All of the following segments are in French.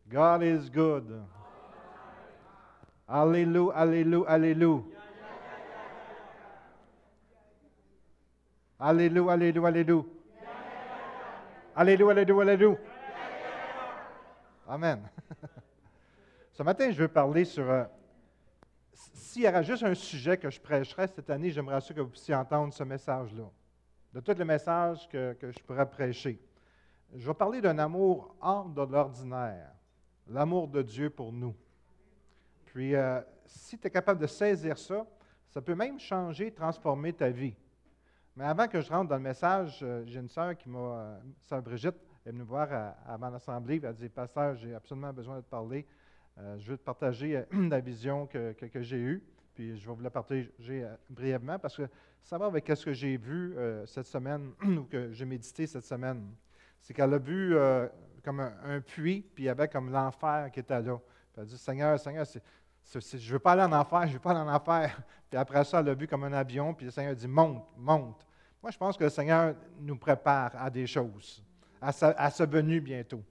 God is good. Alléluia, alléluia, alléluia. Alléluia, alléluia, alléluia. Alléluia, alléluia, alléluia. Amen. Ce matin, je veux parler sur... s'il y avait juste un sujet que je prêcherais cette année, j'aimerais ça que vous puissiez entendre ce message-là. De tous les messages que je pourrais prêcher. Je vais parler d'un amour hors de l'ordinaire. L'amour de Dieu pour nous. Puis, si tu es capable de saisir ça, ça peut même changer, transformer ta vie. Mais avant que je rentre dans le message, j'ai une sœur qui m'a, sœur Brigitte, elle est venue me voir à mon assemblée, elle a dit, Pasteur, j'ai absolument besoin de te parler. Je veux te partager la vision que j'ai eue, puis je vais vous la partager brièvement, parce que ça va avec ce que j'ai vu cette semaine, ou que j'ai médité cette semaine. C'est qu'elle a vu comme un puits, puis il y avait comme l'enfer qui était là. Puis elle a dit, Seigneur, je ne veux pas aller en enfer, je ne veux pas aller en enfer. Puis après ça, elle a vu comme un avion, puis le Seigneur a dit, monte, monte. Moi, je pense que le Seigneur nous prépare à des choses, à sa venue bientôt.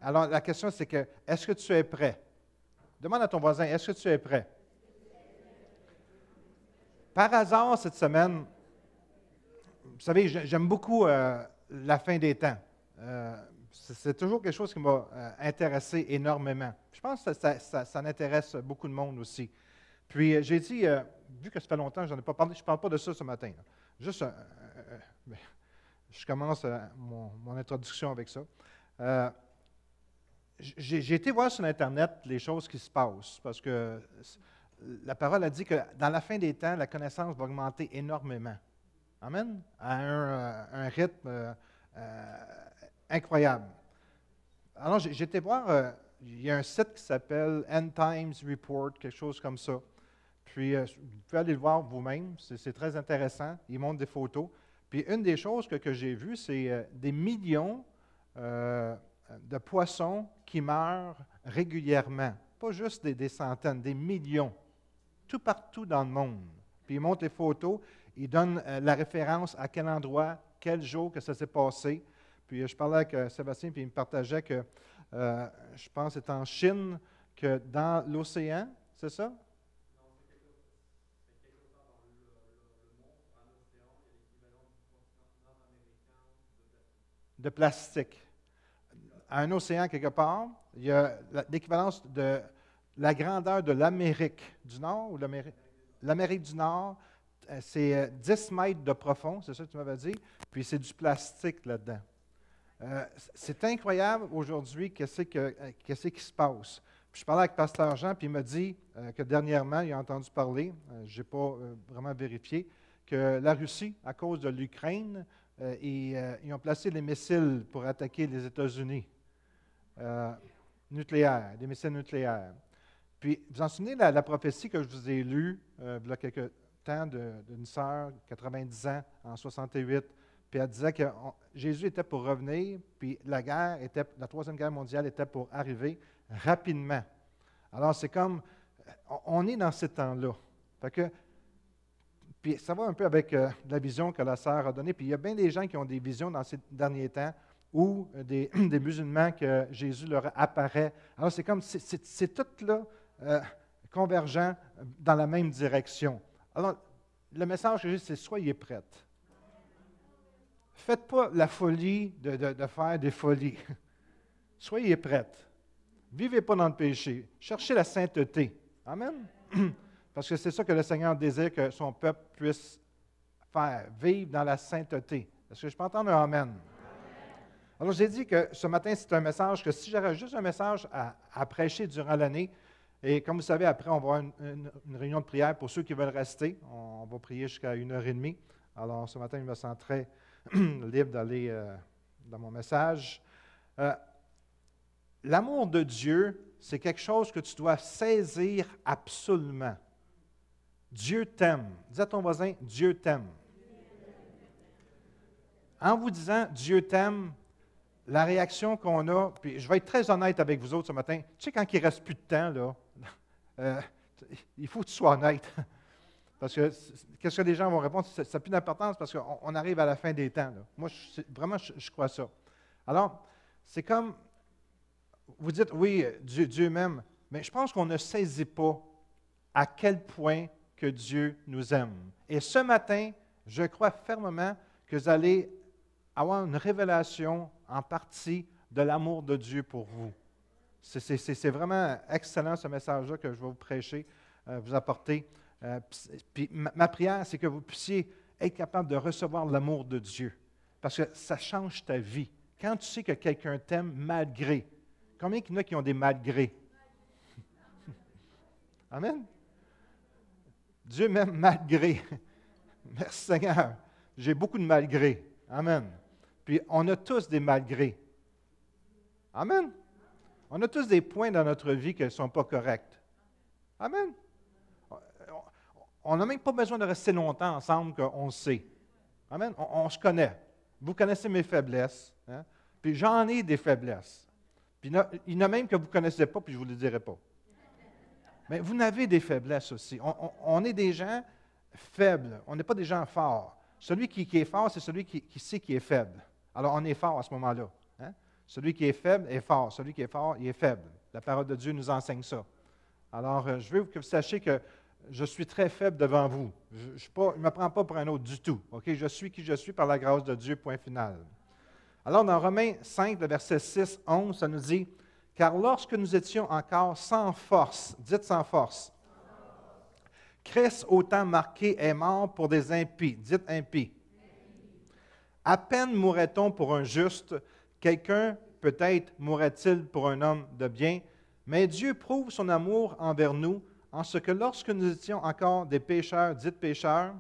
Alors, la question, c'est que, est-ce que tu es prêt? Demande à ton voisin, est-ce que tu es prêt? Par hasard, cette semaine, vous savez, j'aime beaucoup la fin des temps. C'est toujours quelque chose qui m'a intéressé énormément. Je pense que ça intéresse beaucoup de monde aussi. Puis, j'ai dit, vu que ça fait longtemps que je n'en ai pas parlé, je ne parle pas de ça ce matin. Là. Juste, je commence mon introduction avec ça. J'ai été voir sur Internet les choses qui se passent, parce que la parole a dit que dans la fin des temps, la connaissance va augmenter énormément. Amen? À un rythme incroyable. Alors, j'ai été voir, il y a un site qui s'appelle End Times Report, quelque chose comme ça. Puis, vous pouvez aller le voir vous-même, c'est très intéressant. Il montre des photos. Puis, une des choses que j'ai vues, c'est des millions de poissons qui meurent régulièrement. Pas juste des centaines, des millions. Tout partout dans le monde. Puis, il montre les photos, il donne la référence à quel endroit, quel jour que ça s'est passé. Puis, je parlais avec Sébastien, puis il me partageait que, je pense que c'est en Chine, que dans l'océan, c'est ça? De plastique. À un océan quelque part, il y a l'équivalence de la grandeur de l'Amérique du Nord, ou l'Amérique du Nord, c'est 10 mètres de profond, c'est ça que tu m'avais dit, puis c'est du plastique là-dedans. C'est incroyable aujourd'hui qu'est-ce qui se passe. Puis je parlais avec Pasteur Jean, puis il m'a dit que dernièrement, il a entendu parler, je n'ai pas vraiment vérifié, que la Russie, à cause de l'Ukraine, ils ont placé les missiles pour attaquer les États-Unis. Nucléaires, des missiles nucléaires. Puis, vous en souvenez la prophétie que je vous ai lue il y a quelque temps d'une sœur, 90 ans, en 68, puis elle disait que Jésus était pour revenir, puis la Troisième Guerre mondiale était pour arriver rapidement. Alors, c'est comme, on est dans ces temps-là. Fait que, puis ça va un peu avec la vision que la sœur a donnée. Puis il y a bien des gens qui ont des visions dans ces derniers temps ou des musulmans que Jésus leur apparaît. Alors c'est comme, c'est tout là convergent dans la même direction. Alors, le message que j'ai, c'est soyez prêtes. Faites pas la folie de faire des folies. Soyez prêtes. Vivez pas dans le péché. Cherchez la sainteté. Amen. Parce que c'est ça que le Seigneur désire que son peuple puisse faire, vivre dans la sainteté. Est-ce que je peux entendre un Amen? Alors, j'ai dit que ce matin, c'est un message que si j'avais juste un message à prêcher durant l'année, et comme vous savez, après, on va avoir une réunion de prière pour ceux qui veulent rester. On va prier jusqu'à 1h30. Alors, ce matin, je me sens très libre d'aller dans mon message. L'amour de Dieu, c'est quelque chose que tu dois saisir absolument. Dieu t'aime. Dis à ton voisin, Dieu t'aime. En vous disant Dieu t'aime, la réaction qu'on a, puis je vais être très honnête avec vous autres ce matin, tu sais, quand il ne reste plus de temps, là, il faut que tu sois honnête. Parce que qu'est-ce que les gens vont répondre? Ça n'a plus d'importance parce qu'on arrive à la fin des temps. Là. Moi, vraiment, je crois ça. Alors, c'est comme, Vous dites, oui, Dieu m'aime, mais je pense qu'on ne saisit pas à quel point que Dieu nous aime. Et ce matin, je crois fermement que vous allez avoir une révélation en partie de l'amour de Dieu pour vous. C'est vraiment excellent ce message-là que je vais vous prêcher, vous apporter. Puis ma prière, c'est que vous puissiez être capable de recevoir l'amour de Dieu. Parce que ça change ta vie. Quand tu sais que quelqu'un t'aime malgré. Combien il y en a qui ont des malgrés? Amen. Dieu m'aime malgré. Merci Seigneur. J'ai beaucoup de malgrés. Amen. Puis on a tous des malgrés. Amen. On a tous des points dans notre vie qui ne sont pas corrects. Amen. On n'a même pas besoin de rester longtemps ensemble qu'on le sait. Amen. On se connaît. Vous connaissez mes faiblesses. Hein? Puis j'en ai des faiblesses. Puis il y en a même que vous ne connaissez pas, puis je ne vous le dirai pas. Mais vous n'avez des faiblesses aussi. On est des gens faibles. On n'est pas des gens forts. Celui qui est fort, c'est celui qui sait qu'il est faible. Alors, on est fort à ce moment-là. Hein? Celui qui est faible est fort. Celui qui est fort, il est faible. La parole de Dieu nous enseigne ça. Alors, je veux que vous sachiez que je suis très faible devant vous. Je ne me prends pas pour un autre du tout. Okay? Je suis qui je suis par la grâce de Dieu, point final. Alors, dans Romains 5, le verset 6, 11, ça nous dit « Car lorsque nous étions encore sans force, dites sans force, Christ, au temps marqué, est mort pour des impies. Dites impies. À peine mourrait-on pour un juste, quelqu'un peut-être mourrait-il pour un homme de bien, mais Dieu prouve son amour envers nous en ce que lorsque nous étions encore des pécheurs, dites pécheurs,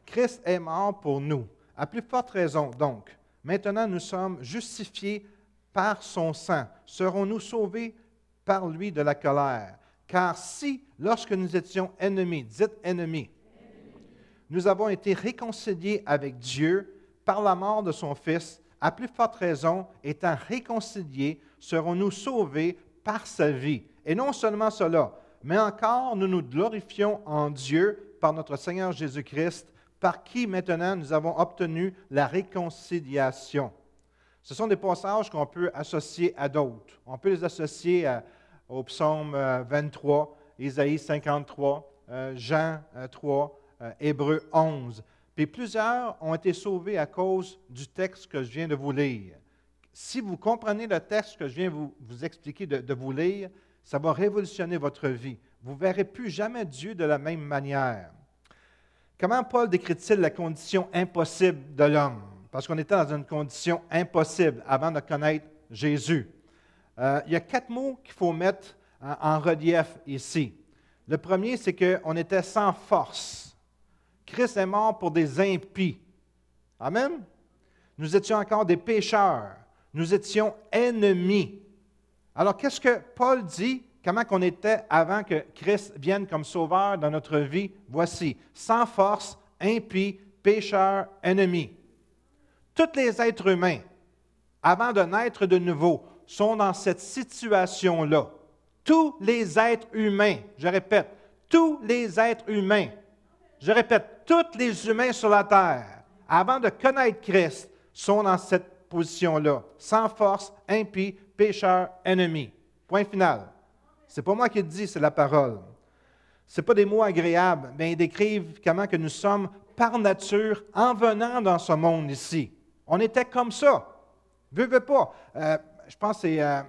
Christ est mort pour nous. À plus forte raison, donc, maintenant nous sommes justifiés par son sang. Serons-nous sauvés par lui de la colère? Car si, lorsque nous étions ennemis, dites ennemis, nous avons été réconciliés avec Dieu par la mort de son Fils, à plus forte raison, étant réconciliés, serons-nous sauvés par sa vie. Et non seulement cela, mais encore nous nous glorifions en Dieu par notre Seigneur Jésus-Christ, par qui maintenant nous avons obtenu la réconciliation. Ce sont des passages qu'on peut associer à d'autres. On peut les associer au psaume 23, Isaïe 53, Jean 3, Hébreux 11. Puis plusieurs ont été sauvés à cause du texte que je viens de vous lire. Si vous comprenez le texte que je viens vous expliquer de vous lire, ça va révolutionner votre vie. Vous ne verrez plus jamais Dieu de la même manière. Comment Paul décrit-il la condition impossible de l'homme? Parce qu'on était dans une condition impossible avant de connaître Jésus. Il y a 4 mots qu'il faut mettre en relief ici. Le premier, c'est qu'on était sans force. Christ est mort pour des impies. Amen? Nous étions encore des pécheurs. Nous étions ennemis. Alors, qu'est-ce que Paul dit? Comment qu'on était avant que Christ vienne comme sauveur dans notre vie? Voici, sans force, impies, pécheurs, ennemis. Tous les êtres humains, avant de naître de nouveau, sont dans cette situation-là. Tous les êtres humains, je répète, tous les êtres humains, je répète, tous les humains sur la terre, avant de connaître Christ, sont dans cette position-là, sans force, impies, pécheurs, ennemis. Point final. Ce n'est pas moi qui le dis, c'est la parole. Ce n'est pas des mots agréables, mais ils décrivent comment que nous sommes par nature en venant dans ce monde ici. On était comme ça. Veux pas. Je pense que c'est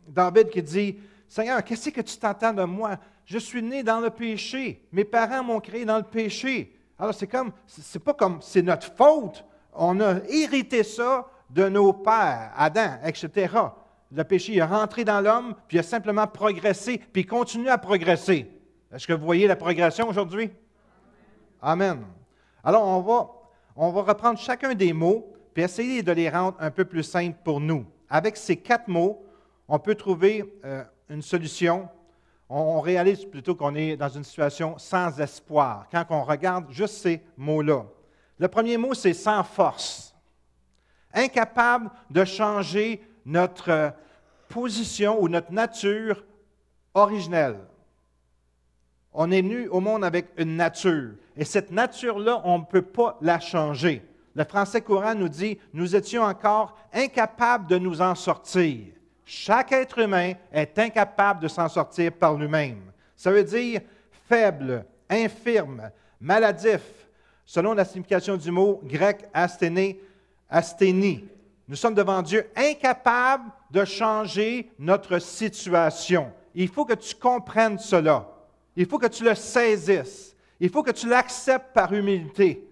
David qui dit, « Seigneur, qu'est-ce que tu t'entends de moi? Je suis né dans le péché. Mes parents m'ont créé dans le péché. » Alors, c'est pas comme c'est notre faute. On a hérité ça de nos pères, Adam, etc. Le péché est rentré dans l'homme, puis il a simplement progressé, puis il continue à progresser. Est-ce que vous voyez la progression aujourd'hui? Amen. Alors, on va reprendre chacun des mots, puis essayer de les rendre un peu plus simples pour nous. Avec ces 4 mots, on peut trouver une solution. On réalise plutôt qu'on est dans une situation sans espoir, quand on regarde juste ces mots-là. Le premier mot, c'est sans force. Incapable de changer notre position ou notre nature originelle. On est venu au monde avec une nature. Et cette nature-là, on ne peut pas la changer. Le français courant nous dit « Nous étions encore incapables de nous en sortir. » Chaque être humain est incapable de s'en sortir par lui-même. Ça veut dire faible, infirme, maladif, selon la signification du mot grec asthénie. Nous sommes devant Dieu incapables de changer notre situation. Il faut que tu comprennes cela. Il faut que tu le saisisses. Il faut que tu l'acceptes par humilité.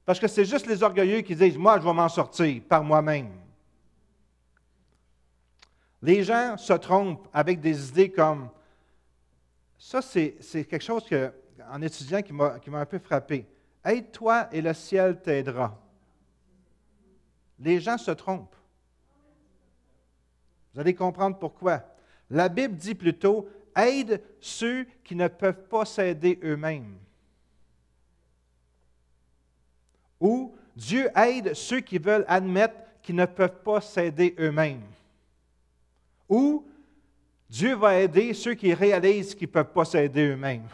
Parce que c'est juste les orgueilleux qui disent « Moi, je vais m'en sortir par moi-même ». Les gens se trompent avec des idées comme « Ça, c'est quelque chose que, en étudiant qui m'a un peu frappé. « Aide-toi et le ciel t'aidera ». Les gens se trompent. Vous allez comprendre pourquoi. La Bible dit plutôt « Aide ceux qui ne peuvent pas s'aider eux-mêmes ». Ou Dieu aide ceux qui veulent admettre qu'ils ne peuvent pas s'aider eux-mêmes. Ou Dieu va aider ceux qui réalisent qu'ils ne peuvent pas s'aider eux-mêmes.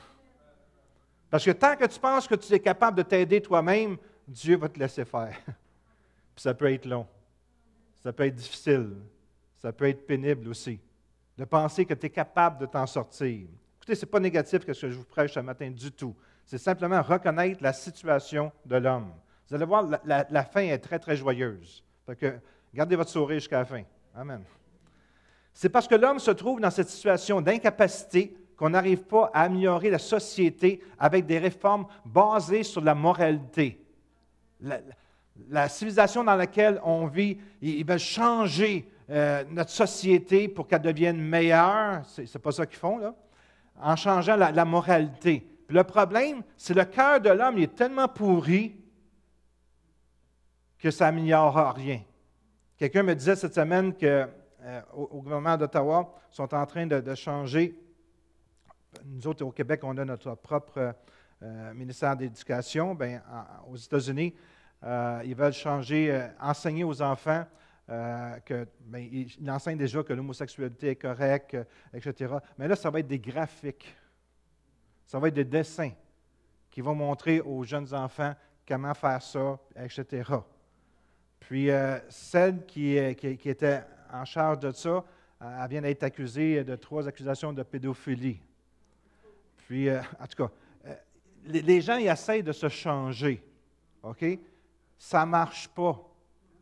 Parce que tant que tu penses que tu es capable de t'aider toi-même, Dieu va te laisser faire. Puis ça peut être long. Ça peut être difficile. Ça peut être pénible aussi. De penser que tu es capable de t'en sortir. Écoutez, ce n'est pas négatif ce que je vous prêche ce matin du tout. C'est simplement reconnaître la situation de l'homme. Vous allez voir, la fin est très, très joyeuse. Fait que, gardez votre sourire jusqu'à la fin. Amen. C'est parce que l'homme se trouve dans cette situation d'incapacité qu'on n'arrive pas à améliorer la société avec des réformes basées sur la moralité. La civilisation dans laquelle on vit, ils veulent changer notre société pour qu'elle devienne meilleure. Ce n'est pas ça qu'ils font, là. En changeant la moralité. Puis le problème, c'est le cœur de l'homme, il est tellement pourri que ça n'améliorera rien. Quelqu'un me disait cette semaine qu'au gouvernement d'Ottawa, ils sont en train de changer. Nous autres, au Québec, on a notre propre ministère de l'Éducation. Bien, aux États-Unis, ils veulent changer, enseigner aux enfants ils enseignent déjà que l'homosexualité est correcte, etc. Mais là, ça va être des graphiques. Ça va être des dessins qui vont montrer aux jeunes enfants comment faire ça, etc. Puis, celle qui était en charge de ça, elle vient d'être accusée de 3 accusations de pédophilie. Puis, en tout cas, les gens ils essayent de se changer. OK? Ça ne marche pas.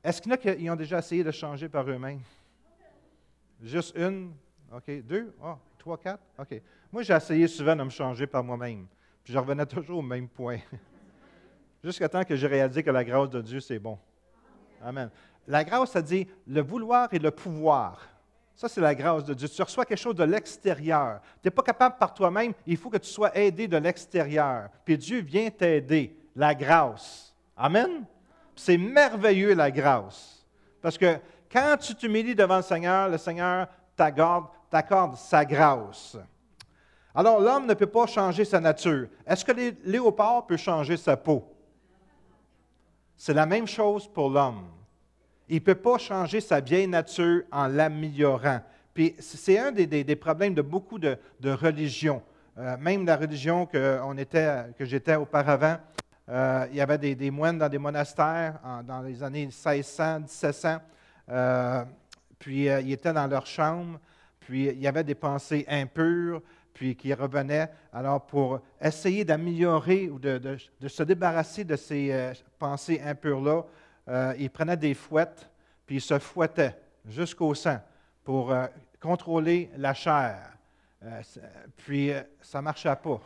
Est-ce qu'il y en a qui ont déjà essayé de changer par eux-mêmes? Juste une? OK. 2? 3, 4? OK. Moi, j'ai essayé souvent de me changer par moi-même. Puis je revenais toujours au même point. Jusqu'à temps que j'ai réalisé que la grâce de Dieu, c'est bon. Amen. La grâce, ça dit le vouloir et le pouvoir. Ça, c'est la grâce de Dieu. Tu reçois quelque chose de l'extérieur. Tu n'es pas capable par toi-même, il faut que tu sois aidé de l'extérieur. Puis Dieu vient t'aider. La grâce. Amen. C'est merveilleux, la grâce. Parce que quand tu t'humilies devant le Seigneur t'accorde sa grâce. Alors, l'homme ne peut pas changer sa nature. Est-ce que le léopard peut changer sa peau? C'est la même chose pour l'homme. Il ne peut pas changer sa vieille nature en l'améliorant. Puis, c'est un des problèmes de beaucoup de religions. Même la religion que j'étais auparavant, il y avait des moines dans des monastères dans les années 1600, 1700. Puis ils étaient dans leur chambre, puis il y avait des pensées impures, puis qui revenaient. Alors pour essayer d'améliorer ou de se débarrasser de ces pensées impures-là, ils prenaient des fouettes, puis ils se fouettaient jusqu'au sang pour contrôler la chair. Puis ça ne marchait pas.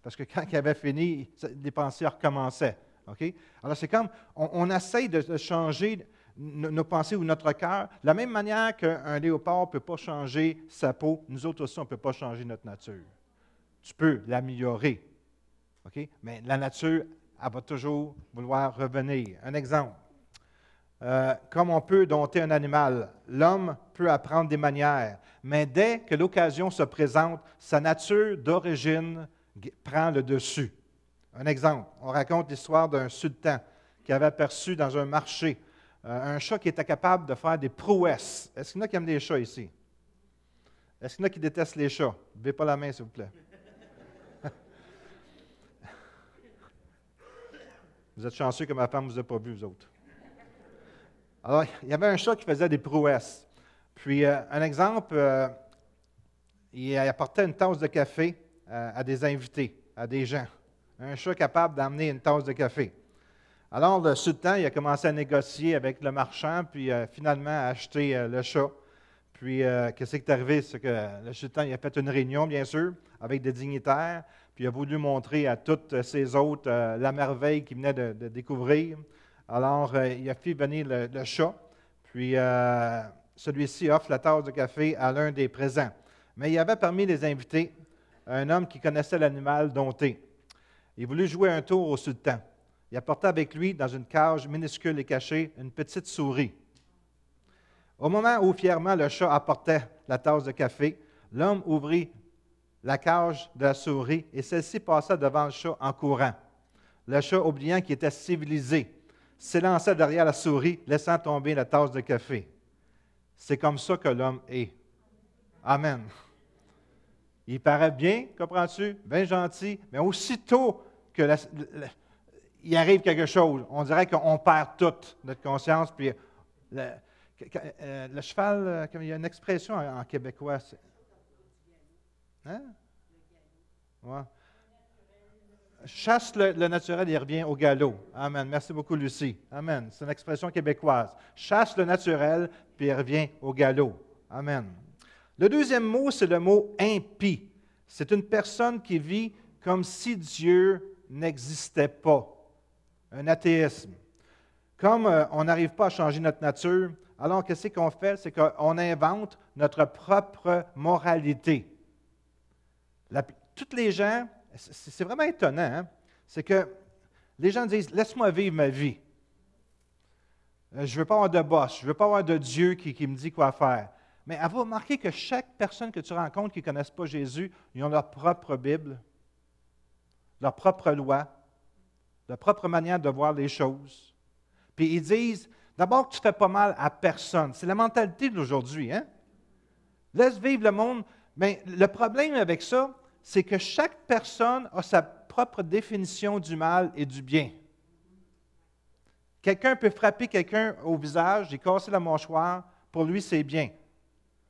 Parce que quand il avait fini, les pensées recommençaient. Okay? Alors, c'est comme, on essaye de changer nos pensées ou notre cœur. De la même manière qu'un léopard ne peut pas changer sa peau, nous autres aussi, on ne peut pas changer notre nature. Tu peux l'améliorer. Okay? Mais la nature, elle va toujours vouloir revenir. Un exemple. Comme on peut dompter un animal, l'homme peut apprendre des manières, mais dès que l'occasion se présente, sa nature d'origine prend le dessus. Un exemple, on raconte l'histoire d'un sultan qui avait aperçu dans un marché un chat qui était capable de faire des prouesses. Est-ce qu'il y en a qui aiment les chats ici? Est-ce qu'il y en a qui détestent les chats? Levez pas la main, s'il vous plaît. Vous êtes chanceux que ma femme ne vous a pas vu, vous autres. Alors, il y avait un chat qui faisait des prouesses. Puis, un exemple, il apportait une tasse de café à des invités, à des gens. Un chat capable d'amener une tasse de café. Alors, sur le temps, il a commencé à négocier avec le marchand, puis finalement à acheter le chat. Puis, qu'est-ce qui est arrivé? C'est que le sultan il a fait une réunion, bien sûr, avec des dignitaires, puis il a voulu montrer à toutes ses hôtes la merveille qu'il venait de découvrir. Alors, il a fait venir le chat, puis celui-ci offre la tasse de café à l'un des présents. Mais il y avait parmi les invités un homme qui connaissait l'animal dompté. Il voulut jouer un tour au sultan. Il apporta avec lui, dans une cage minuscule et cachée, une petite souris. Au moment où fièrement le chat apportait la tasse de café, l'homme ouvrit la cage de la souris et celle-ci passa devant le chat en courant. Le chat, oubliant qu'il était civilisé, s'élança derrière la souris, laissant tomber la tasse de café. C'est comme ça que l'homme est. Amen. Il paraît bien, comprends-tu, bien gentil, mais aussitôt que il arrive quelque chose, on dirait qu'on perd toute notre conscience. Puis le cheval, il y a une expression en québécois. Hein? Ouais. Chasse le naturel, il revient au galop. Amen. Merci beaucoup, Lucie. Amen. C'est une expression québécoise. Chasse le naturel, puis il revient au galop. Amen. Le deuxième mot, c'est le mot impie. C'est une personne qui vit comme si Dieu n'existait pas. Un athéisme. Comme on n'arrive pas à changer notre nature, alors qu'est-ce qu'on fait? C'est qu'on invente notre propre moralité. Toutes les gens, c'est vraiment étonnant, hein? C'est que les gens disent « Laisse-moi vivre ma vie. Je ne veux pas avoir de boss, je ne veux pas avoir de Dieu qui me dit quoi faire. » Mais avez-vous remarqué que chaque personne que tu rencontres qui ne connaissent pas Jésus, ils ont leur propre Bible, leur propre loi, leur propre manière de voir les choses. Puis ils disent, d'abord que tu ne fais pas mal à personne. C'est la mentalité d'aujourd'hui, hein? Laisse vivre le monde. Mais le problème avec ça, c'est que chaque personne a sa propre définition du mal et du bien. Quelqu'un peut frapper quelqu'un au visage et casser la mâchoire, pour lui c'est bien.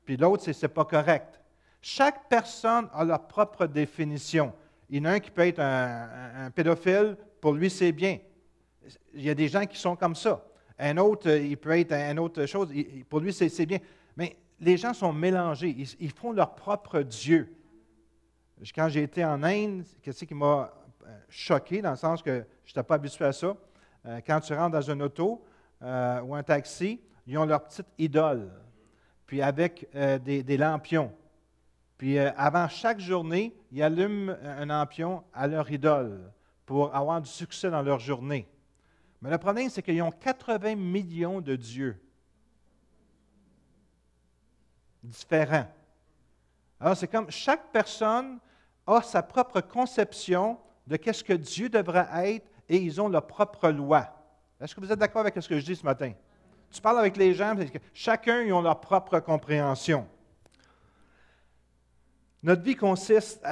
Puis l'autre, c'est pas correct. Chaque personne a leur propre définition. Il y en a un qui peut être un pédophile, pour lui c'est bien. Il y a des gens qui sont comme ça. Un autre, il peut être une autre chose, pour lui c'est bien. Mais les gens sont mélangés, ils font leur propre Dieu. Quand j'ai été en Inde, qu'est-ce qui m'a choqué, dans le sens que je n'étais pas habitué à ça. Quand tu rentres dans un auto ou un taxi, ils ont leur petite idole, puis avec des lampions. Puis avant chaque journée, ils allument un lampion à leur idole pour avoir du succès dans leur journée. Mais le problème, c'est qu'ils ont 80 millions de dieux différents. Alors, c'est comme chaque personne a sa propre conception de qu'est-ce que Dieu devrait être et ils ont leur propre loi. Est-ce que vous êtes d'accord avec ce que je dis ce matin? Tu parles avec les gens, parce que chacun, ils ont leur propre compréhension. Notre vie consiste,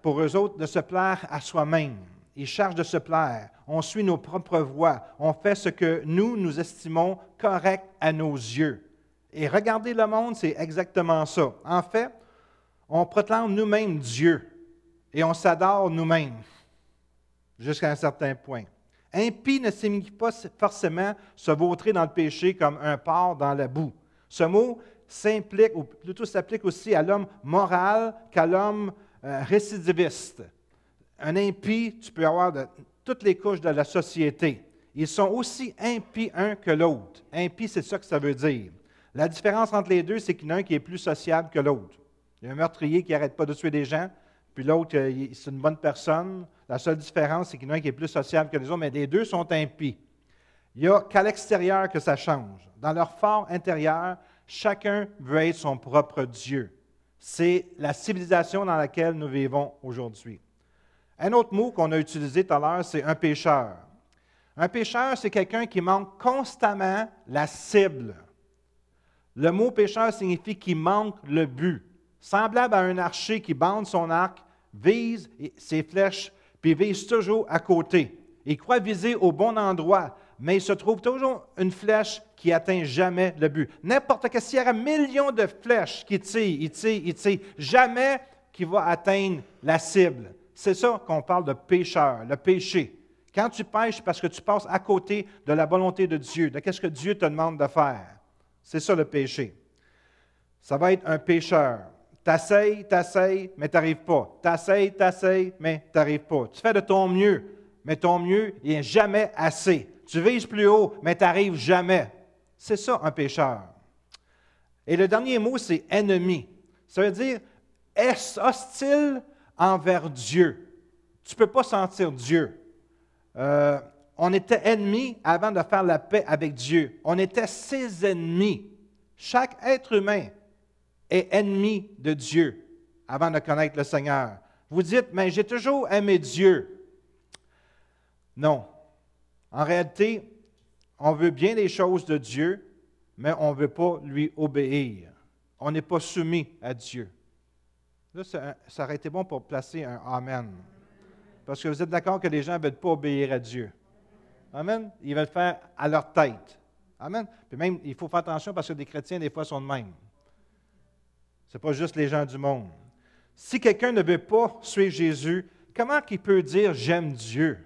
pour eux autres, de se plaire à soi-même. Ils cherchent de se plaire. On suit nos propres voies. On fait ce que nous estimons correct à nos yeux. Et regarder le monde, c'est exactement ça. En fait, on proclame nous-mêmes Dieu et on s'adore nous-mêmes jusqu'à un certain point. Impie ne signifie pas forcément se vautrer dans le péché comme un porc dans la boue. Ce mot s'implique, ou plutôt s'applique aussi à l'homme moral qu'à l'homme récidiviste. Un impie, tu peux avoir de toutes les couches de la société. Ils sont aussi impies un que l'autre. Impie, c'est ça que ça veut dire. La différence entre les deux, c'est qu'il y en a un qui est plus sociable que l'autre. Il y a un meurtrier qui n'arrête pas de tuer des gens, puis l'autre, c'est une bonne personne. La seule différence, c'est qu'il y en a un qui est plus sociable que les autres, mais les deux sont impies. Il n'y a qu'à l'extérieur que ça change. Dans leur fort intérieur, chacun veut être son propre Dieu. C'est la civilisation dans laquelle nous vivons aujourd'hui. Un autre mot qu'on a utilisé tout à l'heure, c'est un pécheur. Un pécheur, c'est quelqu'un qui manque constamment la cible. Le mot pécheur signifie qu'il manque le but. Semblable à un archer qui bande son arc, vise ses flèches, puis vise toujours à côté. Il croit viser au bon endroit, mais il se trouve toujours une flèche qui n'atteint jamais le but. N'importe quel, s'il y a millions de flèches qui tirent, ils tirent, jamais qui va atteindre la cible. C'est ça qu'on parle de pécheur, le péché. Quand tu pêches, c'est parce que tu passes à côté de la volonté de Dieu, de ce que Dieu te demande de faire. C'est ça le péché. Ça va être un pécheur. T'essayes, mais tu n'arrives pas. T'essayes, mais tu n'arrives pas. Tu fais de ton mieux, mais ton mieux n'est jamais assez. Tu vises plus haut, mais tu n'arrives jamais. C'est ça, un pécheur. Et le dernier mot, c'est ennemi. Ça veut dire hostile envers Dieu. Tu ne peux pas sentir Dieu. On était ennemis avant de faire la paix avec Dieu. On était ses ennemis. Chaque être humain est ennemi de Dieu avant de connaître le Seigneur. Vous dites, mais j'ai toujours aimé Dieu. Non. En réalité, on veut bien les choses de Dieu, mais on ne veut pas lui obéir. On n'est pas soumis à Dieu. Là, ça aurait été bon pour placer un Amen. Parce que vous êtes d'accord que les gens ne veulent pas obéir à Dieu. Amen. Ils veulent faire à leur tête. Amen. Puis même, il faut faire attention parce que des chrétiens, des fois, sont de même. Ce n'est pas juste les gens du monde. Si quelqu'un ne veut pas suivre Jésus, comment il peut dire « j'aime Dieu » ?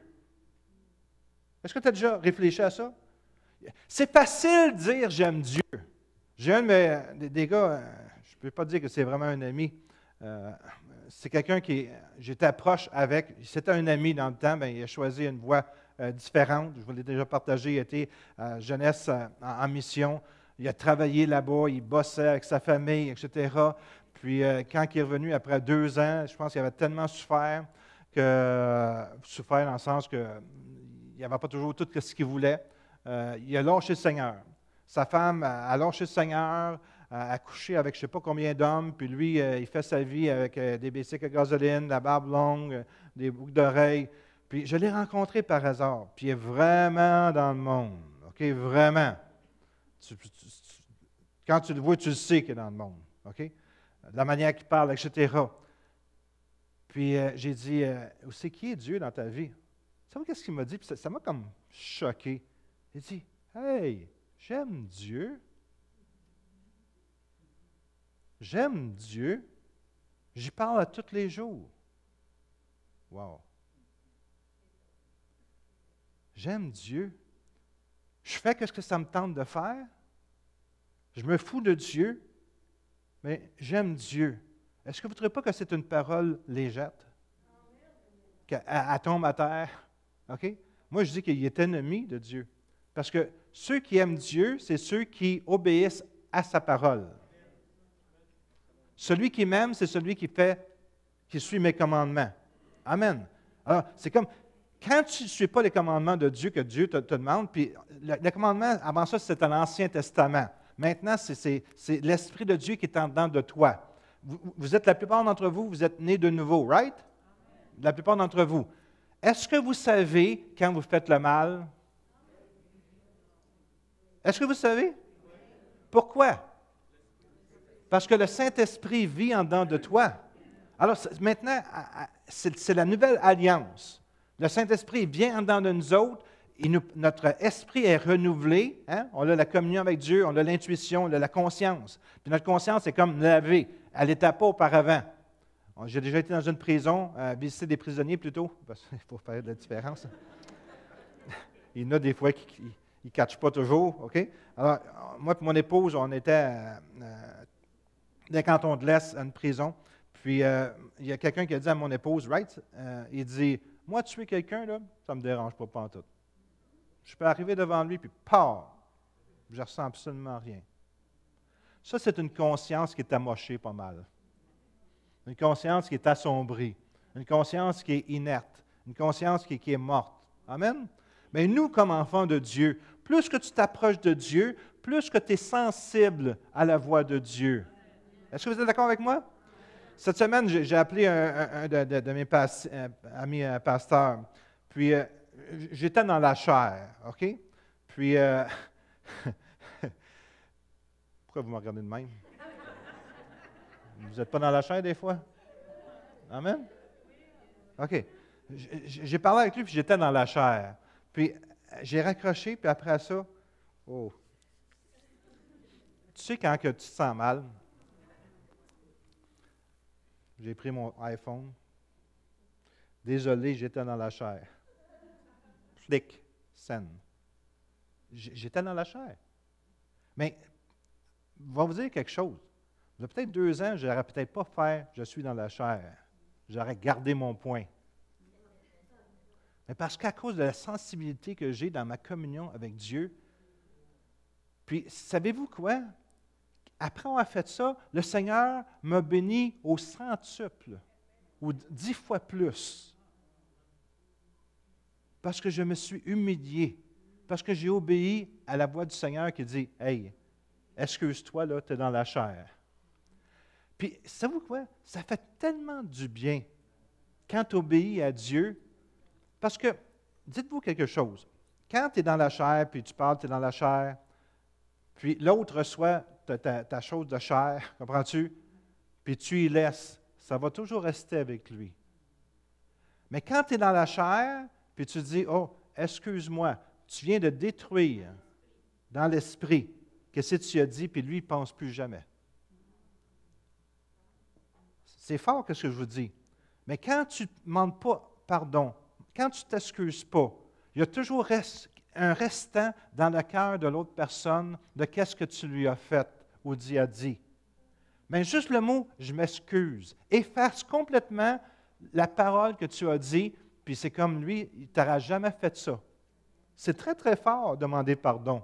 Est-ce que tu as déjà réfléchi à ça? C'est facile de dire « j'aime Dieu ». J'ai un des gars, je ne peux pas dire que c'est vraiment un ami, c'est quelqu'un qui j'étais proche avec, c'était un ami dans le temps, bien, il a choisi une voie différente. Je vous l'ai déjà partagé, il était jeunesse en mission. Il a travaillé là-bas, il bossait avec sa famille, etc. Puis quand il est revenu après 2 ans, je pense qu'il avait tellement souffert dans le sens qu'il n'avait pas toujours tout ce qu'il voulait. Il a lâché le Seigneur. Sa femme a lâché le Seigneur, a couché avec je ne sais pas combien d'hommes, puis lui, il fait sa vie avec des bicycles à gasoline, la barbe longue, des boucles d'oreilles. Puis je l'ai rencontré par hasard, puis il est vraiment dans le monde. OK, vraiment. Quand tu le vois, tu le sais qu'il est dans le monde. OK? De la manière qu'il parle, etc. Puis j'ai dit, c'est qui est Dieu dans ta vie? Tu sais qu'est-ce qu'il m'a dit? Puis ça m'a comme choqué. Il dit, hey, j'aime Dieu. J'aime Dieu. J'y parle à tous les jours. Wow. J'aime Dieu. Je fais ce que ça me tente de faire. Je me fous de Dieu, mais j'aime Dieu. Est-ce que vous ne trouvez pas que c'est une parole légère? Qu'elle tombe à terre? OK? Moi, je dis qu'il est ennemi de Dieu. Parce que ceux qui aiment Dieu, c'est ceux qui obéissent à sa parole. Celui qui m'aime, c'est celui qui suit mes commandements. Amen. Alors, c'est comme, quand tu ne suis pas les commandements de Dieu que Dieu te demande, puis le commandement, avant ça, c'était l'Ancien Testament. Maintenant, c'est l'Esprit de Dieu qui est en dedans de toi. Vous êtes, la plupart d'entre vous, vous êtes nés de nouveau, right? La plupart d'entre vous. Est-ce que vous savez quand vous faites le mal? Est-ce que vous savez? Pourquoi? Parce que le Saint-Esprit vit en dedans de toi. Alors maintenant, c'est la nouvelle alliance. Le Saint-Esprit vient en dedans de nous autres. Et notre esprit est renouvelé. Hein? On a la communion avec Dieu, on a l'intuition, on a la conscience. Puis notre conscience est comme lavée. Elle n'était pas auparavant. J'ai déjà été dans une prison, visiter des prisonniers plutôt, parce qu'il faut faire de la différence. Il y en a des fois qui ne catchent pas toujours. OK? Alors, moi et mon épouse, on était dans le canton de l'Est, à une prison. Puis, il y a quelqu'un qui a dit à mon épouse, right? Il dit, moi, tuer quelqu'un, là, ça ne me dérange pas pantoute. Je peux arriver devant lui, puis paf! Je ne ressens absolument rien. Ça, c'est une conscience qui est amochée pas mal. Une conscience qui est assombrie. Une conscience qui est inerte. Une conscience qui est morte. Amen? Mais nous, comme enfants de Dieu, plus que tu t'approches de Dieu, plus que tu es sensible à la voix de Dieu. Est-ce que vous êtes d'accord avec moi? Cette semaine, j'ai appelé un de mes amis pasteurs. Puis, j'étais dans la chair, OK? Puis, pourquoi vous me regardez de même? Vous n'êtes pas dans la chair des fois? Amen? OK. J'ai parlé avec lui, puis j'étais dans la chair. Puis, j'ai raccroché, puis après ça, oh. Tu sais quand que tu te sens mal? J'ai pris mon iPhone. Désolé, j'étais dans la chair. Flic, scène. J'étais dans la chair. Mais, je vais vous dire quelque chose. Il y a peut-être 2 ans, je n'aurais peut-être pas fait « je suis dans la chair ». J'aurais gardé mon point. Mais parce qu'à cause de la sensibilité que j'ai dans ma communion avec Dieu, puis savez-vous quoi? Après avoir fait ça, le Seigneur m'a béni au centuple, ou 10 fois plus. Parce que je me suis humilié, parce que j'ai obéi à la voix du Seigneur qui dit « Hey, excuse-toi, là, tu es dans la chair. » Puis, savez-vous quoi? Ça fait tellement du bien quand tu obéis à Dieu, parce que, dites-vous quelque chose, quand tu es dans la chair, puis tu parles, tu es dans la chair, puis l'autre reçoit ta chose de chair, comprends-tu? Puis tu y laisses, ça va toujours rester avec lui. Mais quand tu es dans la chair, puis tu dis, oh, excuse-moi, tu viens de détruire dans l'esprit qu'est-ce que tu as dit, puis lui, il ne pense plus jamais. C'est fort ce que je vous dis. Mais quand tu ne demandes pas pardon, quand tu ne t'excuses pas, il y a toujours un restant dans le cœur de l'autre personne de qu'est-ce que tu lui as fait ou a dit. Mais juste le mot « je m'excuse » efface complètement la parole que tu as dit, puis c'est comme lui, il ne t'aura jamais fait ça. C'est très, très fort demander pardon.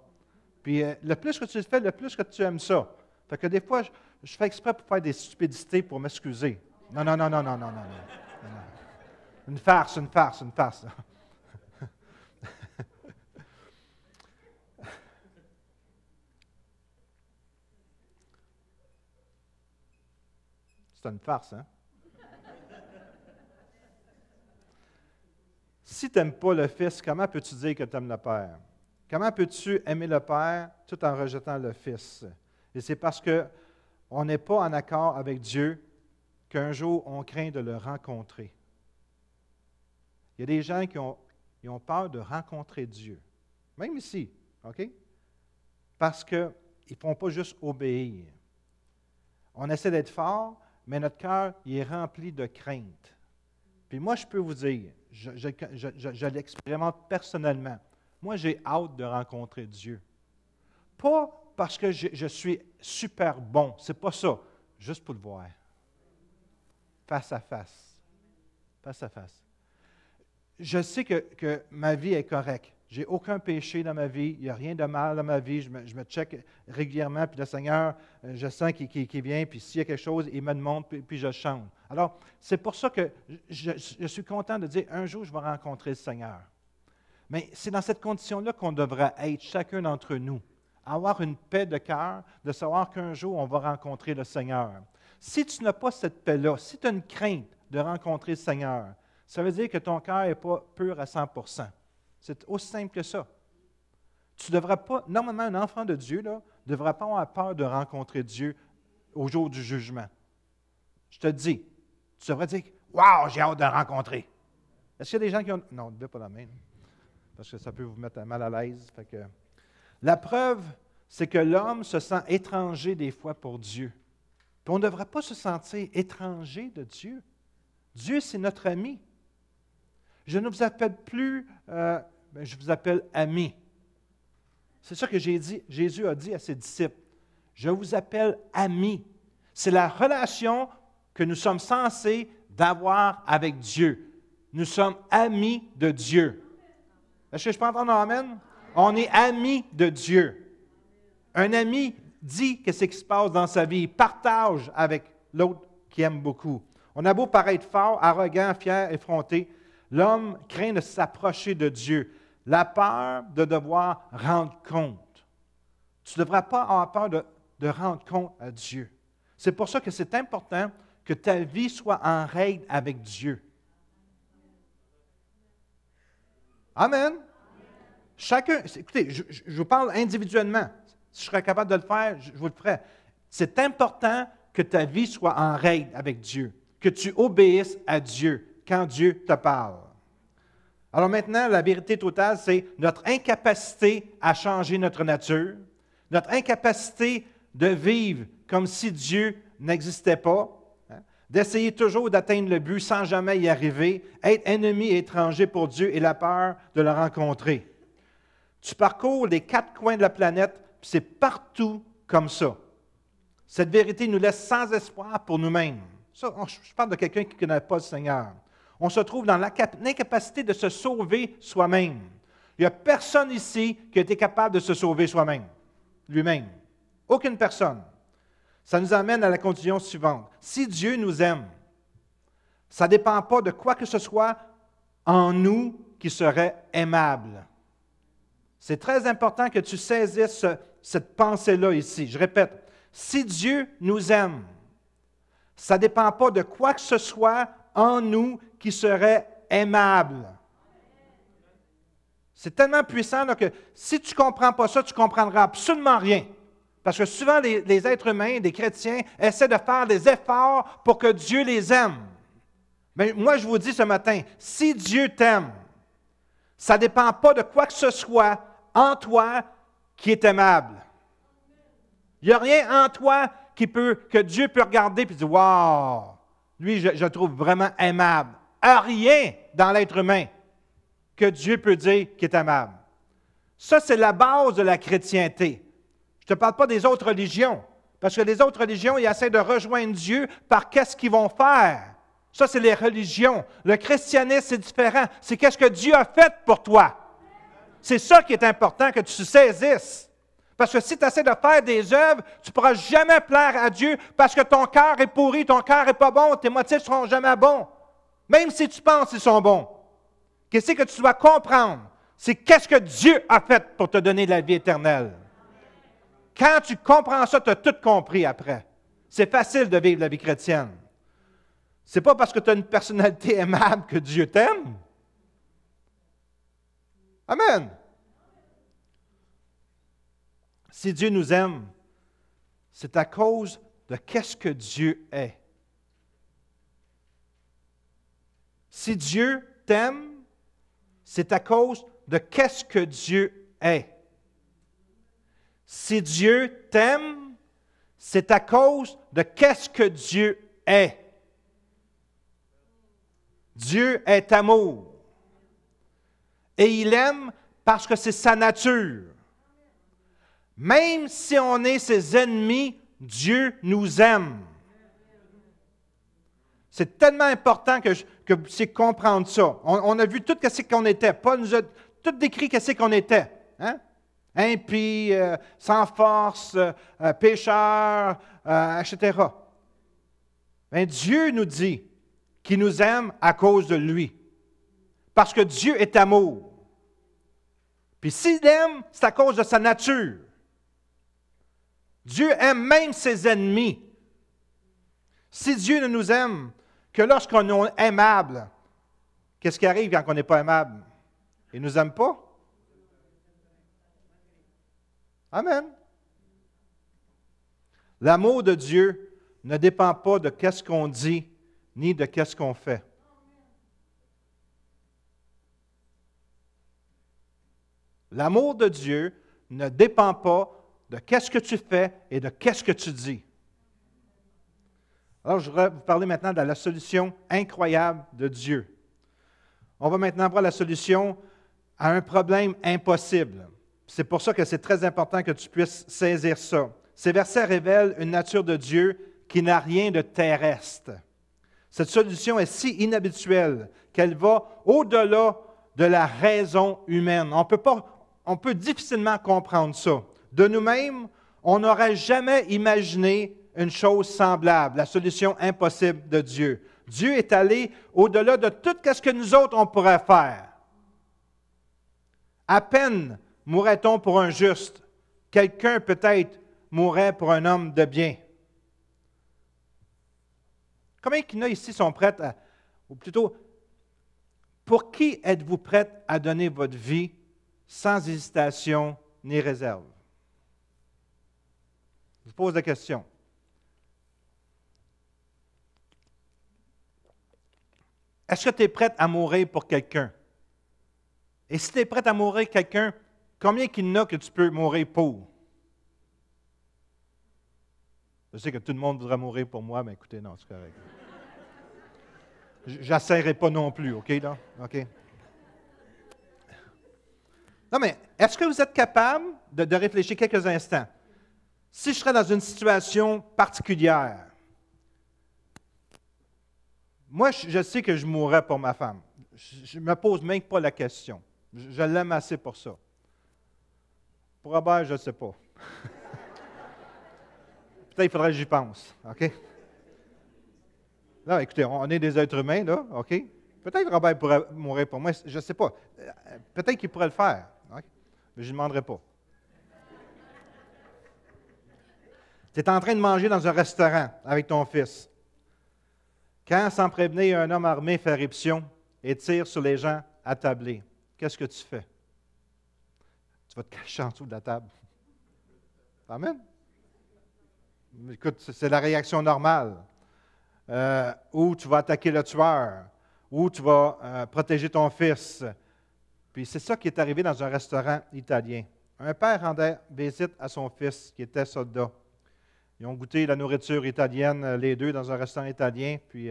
Puis le plus que tu le fais, le plus que tu aimes ça. Fait que des fois, je fais exprès pour faire des stupidités pour m'excuser. Non. Une farce. C'est une farce, hein? Si tu n'aimes pas le Fils, comment peux-tu dire que tu aimes le Père? Comment peux-tu aimer le Père tout en rejetant le Fils? Et c'est parce qu'on n'est pas en accord avec Dieu qu'un jour on craint de le rencontrer. Il y a des gens qui ont peur de rencontrer Dieu, même ici, OK? Parce qu'ils ne font pas juste obéir. On essaie d'être fort, mais notre cœur il est rempli de crainte. Puis moi, je peux vous dire, je l'expérimente personnellement. Moi, j'ai hâte de rencontrer Dieu. Pas parce que je suis super bon, c'est pas ça, juste pour le voir. Face à face. Face à face. Je sais que ma vie est correcte. Je n'ai aucun péché dans ma vie. Il n'y a rien de mal dans ma vie. Je me check régulièrement. Puis le Seigneur, je sens qu'il vient. Puis s'il y a quelque chose, il me demande, puis je change. Alors, c'est pour ça que je suis content de dire, un jour, je vais rencontrer le Seigneur. Mais c'est dans cette condition-là qu'on devrait être, chacun d'entre nous. Avoir une paix de cœur, de savoir qu'un jour, on va rencontrer le Seigneur. Si tu n'as pas cette paix-là, si tu as une crainte de rencontrer le Seigneur, ça veut dire que ton cœur n'est pas pur à 100%. C'est aussi simple que ça. Tu ne devrais pas, normalement, un enfant de Dieu ne devrait pas avoir peur de rencontrer Dieu au jour du jugement. Je te dis, tu devrais dire, « Wow, j'ai hâte de le rencontrer. » Est-ce qu'il y a des gens qui ont... Non, ne levez pas la main, parce que ça peut vous mettre mal à l'aise. La preuve, c'est que l'homme se sent étranger des fois pour Dieu. Puis on ne devrait pas se sentir étranger de Dieu. Dieu, c'est notre ami. Je ne vous appelle plus, je vous appelle ami. C'est ça que Jésus a dit à ses disciples. Je vous appelle ami. C'est la relation que nous sommes censés d'avoir avec Dieu. Nous sommes amis de Dieu. Est-ce que je peux entendre un amen? On est amis de Dieu. Un ami dit ce qui se passe dans sa vie. Il partage avec l'autre qui aime beaucoup. On a beau paraître fort, arrogant, fier, effronté, l'homme craint de s'approcher de Dieu. La peur de devoir rendre compte. Tu ne devras pas avoir peur de rendre compte à Dieu. C'est pour ça que c'est important que ta vie soit en règle avec Dieu. Amen. Chacun, écoutez, je vous parle individuellement. Si je serais capable de le faire, je vous le ferai. C'est important que ta vie soit en règle avec Dieu, que tu obéisses à Dieu quand Dieu te parle. Alors maintenant, la vérité totale, c'est notre incapacité à changer notre nature, notre incapacité de vivre comme si Dieu n'existait pas, hein, d'essayer toujours d'atteindre le but sans jamais y arriver, être ennemi et étranger pour Dieu et la peur de le rencontrer. Tu parcours les 4 coins de la planète, puis c'est partout comme ça. Cette vérité nous laisse sans espoir pour nous-mêmes. Ça, je parle de quelqu'un qui ne connaît pas le Seigneur. On se trouve dans l'incapacité de se sauver soi-même. Il n'y a personne ici qui a été capable de se sauver soi-même, lui-même. Aucune personne. Ça nous amène à la conclusion suivante. Si Dieu nous aime, ça ne dépend pas de quoi que ce soit en nous qui serait aimable. C'est très important que tu saisisses cette pensée-là ici. Je répète, si Dieu nous aime, ça ne dépend pas de quoi que ce soit en nous qui serait aimable. C'est tellement puissant là, que si tu ne comprends pas ça, tu ne comprendras absolument rien. Parce que souvent, les êtres humains, les chrétiens, essaient de faire des efforts pour que Dieu les aime. Mais moi, je vous dis ce matin, si Dieu t'aime, ça ne dépend pas de quoi que ce soit en toi qui est aimable. Il n'y a rien en toi que Dieu peut regarder et dire « Wow, lui, je le trouve vraiment aimable. » Rien dans l'être humain que Dieu peut dire qui est aimable. Ça, c'est la base de la chrétienté. Je ne te parle pas des autres religions, parce que les autres religions, ils essaient de rejoindre Dieu par qu'est-ce qu'ils vont faire. Ça, c'est les religions. Le christianisme, c'est différent. C'est qu'est-ce que Dieu a fait pour toi. C'est ça qui est important, que tu saisisses. Parce que si tu essaies de faire des œuvres, tu ne pourras jamais plaire à Dieu parce que ton cœur est pourri, ton cœur n'est pas bon, tes motifs ne seront jamais bons. Même si tu penses qu'ils sont bons. Qu'est-ce que tu dois comprendre? C'est qu'est-ce que Dieu a fait pour te donner la vie éternelle. Quand tu comprends ça, tu as tout compris après. C'est facile de vivre la vie chrétienne. Ce n'est pas parce que tu as une personnalité aimable que Dieu t'aime. Amen. Si Dieu nous aime, c'est à cause de qu'est-ce que Dieu est. Si Dieu t'aime, c'est à cause de qu'est-ce que Dieu est. Si Dieu t'aime, c'est à cause de qu'est-ce que Dieu est. Dieu est amour. Et il aime parce que c'est sa nature. Même si on est ses ennemis, Dieu nous aime. C'est tellement important que vous puissiez comprendre ça. On a vu tout ce qu'on était. Paul nous a tout décrit ce qu'on était. Hein? Impie, sans force, pécheur, etc. Mais Dieu nous dit qu'il nous aime à cause de lui. Parce que Dieu est amour. Puis s'il aime, c'est à cause de sa nature. Dieu aime même ses ennemis. Si Dieu ne nous aime que lorsqu'on est aimable, qu'est-ce qui arrive quand on n'est pas aimable? Il ne nous aime pas? Amen. L'amour de Dieu ne dépend pas de qu'est-ce qu'on dit, ni de qu'est-ce qu'on fait. L'amour de Dieu ne dépend pas de qu'est-ce que tu fais et de qu'est-ce que tu dis. Alors, je voudrais vous parler maintenant de la solution incroyable de Dieu. On va maintenant voir la solution à un problème impossible. C'est pour ça que c'est très important que tu puisses saisir ça. Ces versets révèlent une nature de Dieu qui n'a rien de terrestre. Cette solution est si inhabituelle qu'elle va au-delà de la raison humaine. On peut difficilement comprendre ça. De nous-mêmes, on n'aurait jamais imaginé une chose semblable, la solution impossible de Dieu. Dieu est allé au-delà de tout ce que nous autres, on pourrait faire. À peine mourrait-on pour un juste. Quelqu'un peut-être mourrait pour un homme de bien. Combien qu'il y en a ici sont prêts ou plutôt, pour qui êtes-vous prêts à donner votre vie sans hésitation ni réserve? Je vous pose la question. Est-ce que tu es prête à mourir pour quelqu'un? Et si tu es prêt à mourir quelqu'un, combien qu'il y en a que tu peux mourir pour? Je sais que tout le monde voudrait mourir pour moi, mais écoutez, non, c'est correct. J'essaierai pas non plus, OK, là? OK? Non, mais est-ce que vous êtes capable de réfléchir quelques instants? Si je serais dans une situation particulière, moi, je sais que je mourrais pour ma femme. Je ne me pose même pas la question. Je l'aime assez pour ça. Pour Robert, je ne sais pas. Peut-être qu'il faudrait que j'y pense, OK? Là, écoutez, on est des êtres humains, là, OK? Peut-être que Robert pourrait mourir pour moi, je ne sais pas. Peut-être qu'il pourrait le faire, OK? Mais je ne demanderai pas. Tu es en train de manger dans un restaurant avec ton fils. Quand, sans prévenir, un homme armé fait éruption et tire sur les gens attablés, qu'est-ce que tu fais? Tu vas te cacher en dessous de la table. Amen? Écoute, c'est la réaction normale. Ou tu vas attaquer le tueur, ou tu vas protéger ton fils. Puis c'est ça qui est arrivé dans un restaurant italien. Un père rendait visite à son fils qui était soldat. Ils ont goûté la nourriture italienne, les deux, dans un restaurant italien, puis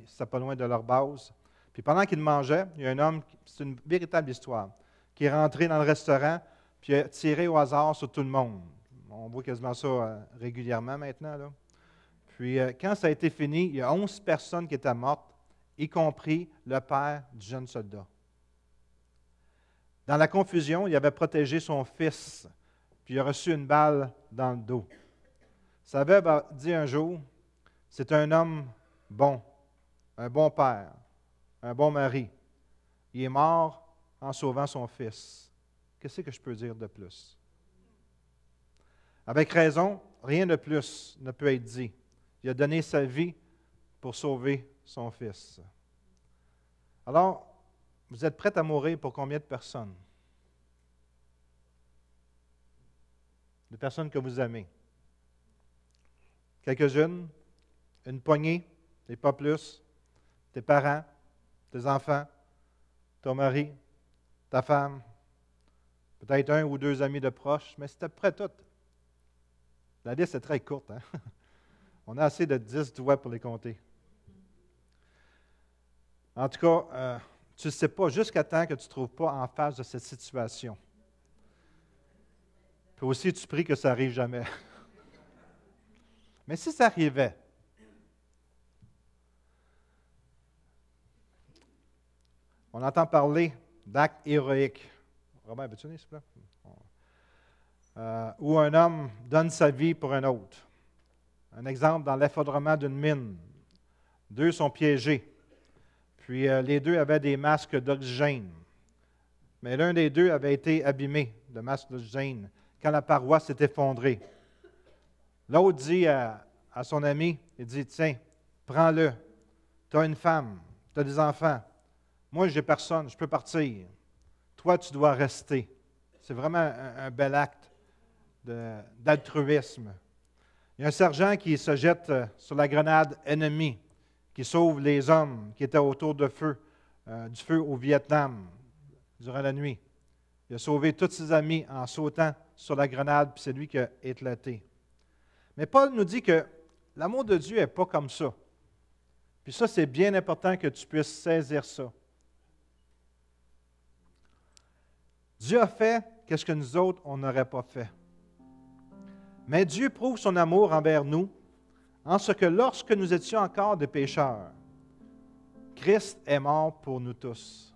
c'était pas loin de leur base. Puis pendant qu'ils mangeaient, il y a un homme, c'est une véritable histoire, qui est rentré dans le restaurant, puis a tiré au hasard sur tout le monde. On voit quasiment ça régulièrement maintenant, là. Puis quand ça a été fini, il y a 11 personnes qui étaient mortes, y compris le père du jeune soldat. Dans la confusion, il avait protégé son fils, puis il a reçu une balle dans le dos. Saveb a dit un jour, c'est un homme bon, un bon père, un bon mari. Il est mort en sauvant son fils. Qu'est-ce que je peux dire de plus? Avec raison, rien de plus ne peut être dit. Il a donné sa vie pour sauver son fils. Alors, vous êtes prêts à mourir pour combien de personnes? De personnes que vous aimez. Quelques-unes, une poignée, et pas plus. Tes parents, tes enfants, ton mari, ta femme, peut-être un ou deux amis de proches, mais c'est à peu près tout. La liste est très courte, hein? On a assez de 10 doigts pour les compter. En tout cas, tu ne sais pas jusqu'à temps que tu ne te trouves pas en face de cette situation. Puis aussi, tu pries que ça n'arrive jamais. Mais si ça arrivait, on entend parler d'actes héroïques. Robert, veux-tu venir, s'il te plaît? Où un homme donne sa vie pour un autre. Un exemple dans l'effondrement d'une mine. 2 sont piégés. Puis les 2 avaient des masques d'oxygène. Mais l'un des 2 avait été abîmé, le masque d'oxygène, quand la paroi s'est effondrée. L'autre dit à son ami, il dit, tiens, prends-le. Tu as une femme, tu as des enfants. Moi, je n'ai personne, je peux partir. Toi, tu dois rester. C'est vraiment un bel acte d'altruisme. Il y a un sergent qui se jette sur la grenade ennemie, qui sauve les hommes qui étaient autour du feu au Vietnam durant la nuit. Il a sauvé tous ses amis en sautant sur la grenade, puis c'est lui qui a éclaté. Mais Paul nous dit que l'amour de Dieu n'est pas comme ça. Puis ça, c'est bien important que tu puisses saisir ça. Dieu a fait ce que nous autres, on n'aurait pas fait. Mais Dieu prouve son amour envers nous en ce que lorsque nous étions encore des pécheurs, Christ est mort pour nous tous.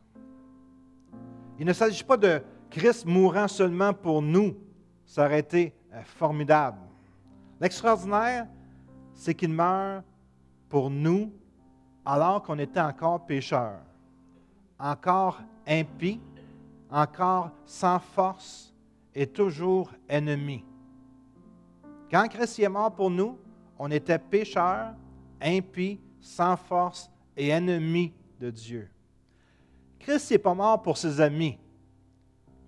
Il ne s'agit pas de Christ mourant seulement pour nous. Ça aurait été formidable. L'extraordinaire, c'est qu'il meurt pour nous alors qu'on était encore pécheurs, encore impies, encore sans force et toujours ennemis. Quand Christ est mort pour nous, on était pécheurs, impies, sans force et ennemis de Dieu. Christ n'est pas mort pour ses amis.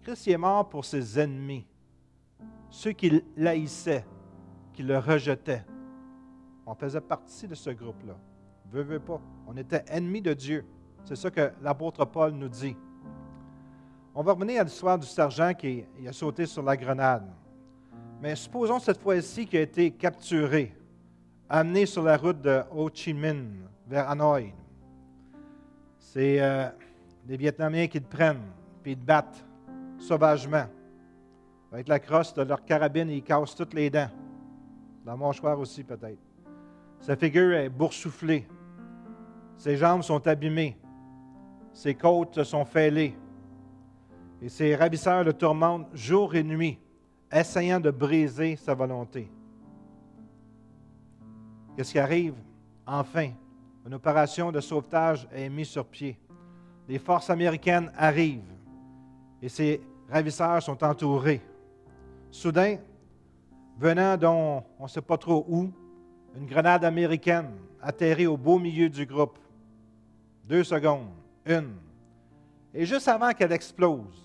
Christ est mort pour ses ennemis, ceux qui l'haïssaient, qui le rejetaient. On faisait partie de ce groupe-là. Veux pas. On était ennemis de Dieu. C'est ça que l'apôtre Paul nous dit. On va revenir à l'histoire du sergent qui a sauté sur la grenade. Mais supposons cette fois-ci qu'il a été capturé, amené sur la route de Ho Chi Minh vers Hanoï. C'est les Vietnamiens qui le prennent, puis ils le battent sauvagement. Avec la crosse de leur carabine, ils cassent toutes les dents. La mâchoire aussi, peut-être. Sa figure est boursouflée. Ses jambes sont abîmées. Ses côtes sont fêlées. Et ses ravisseurs le tourmentent jour et nuit, essayant de briser sa volonté. Qu'est-ce qui arrive? Enfin, une opération de sauvetage est mise sur pied. Les forces américaines arrivent et ses ravisseurs sont entourés. Soudain, venant d'on on ne sait pas trop où, une grenade américaine atterrit au beau milieu du groupe. 2 secondes, 1. Et juste avant qu'elle explose,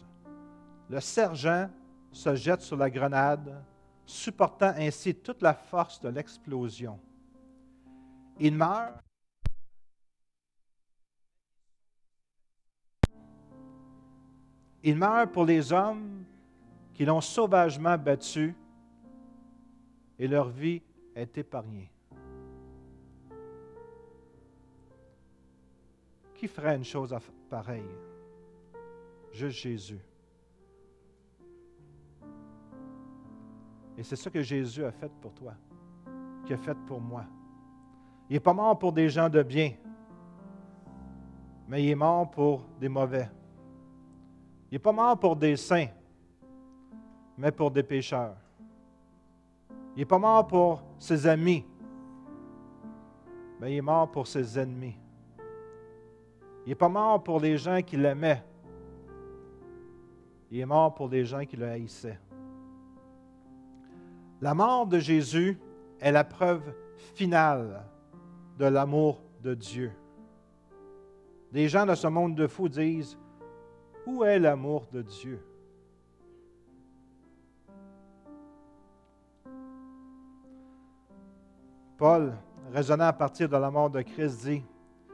le sergent se jette sur la grenade, supportant ainsi toute la force de l'explosion. Il meurt. Il meurt pour les hommes qui l'ont sauvagement battu et leur vie est épargnée. Qui ferait une chose pareille? Juste Jésus. Et c'est ça que Jésus a fait pour toi, qu'il a fait pour moi. Il n'est pas mort pour des gens de bien, mais il est mort pour des mauvais. Il n'est pas mort pour des saints, mais pour des pécheurs. Il n'est pas mort pour ses amis, mais il est mort pour ses ennemis. Il n'est pas mort pour les gens qui l'aimaient. Il est mort pour les gens qui le haïssaient. La mort de Jésus est la preuve finale de l'amour de Dieu. Les gens de ce monde de fous disent, « Où est l'amour de Dieu? » Paul, raisonnant à partir de la mort de Christ, dit,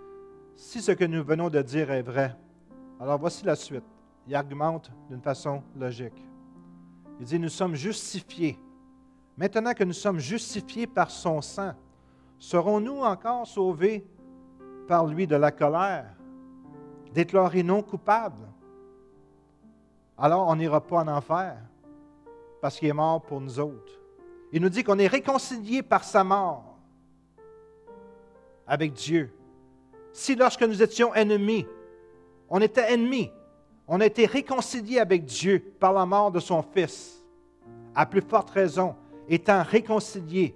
« Si ce que nous venons de dire est vrai, alors voici la suite. » Il argumente d'une façon logique. Il dit, « Nous sommes justifiés. Maintenant que nous sommes justifiés par son sang, serons-nous encore sauvés par lui de la colère, déclarés non coupables? Alors on n'ira pas en enfer, parce qu'il est mort pour nous autres. Il nous dit qu'on est réconciliés par sa mort avec Dieu. Si lorsque nous étions ennemis, on était ennemis, on a été réconciliés avec Dieu par la mort de son Fils, à plus forte raison, étant réconciliés,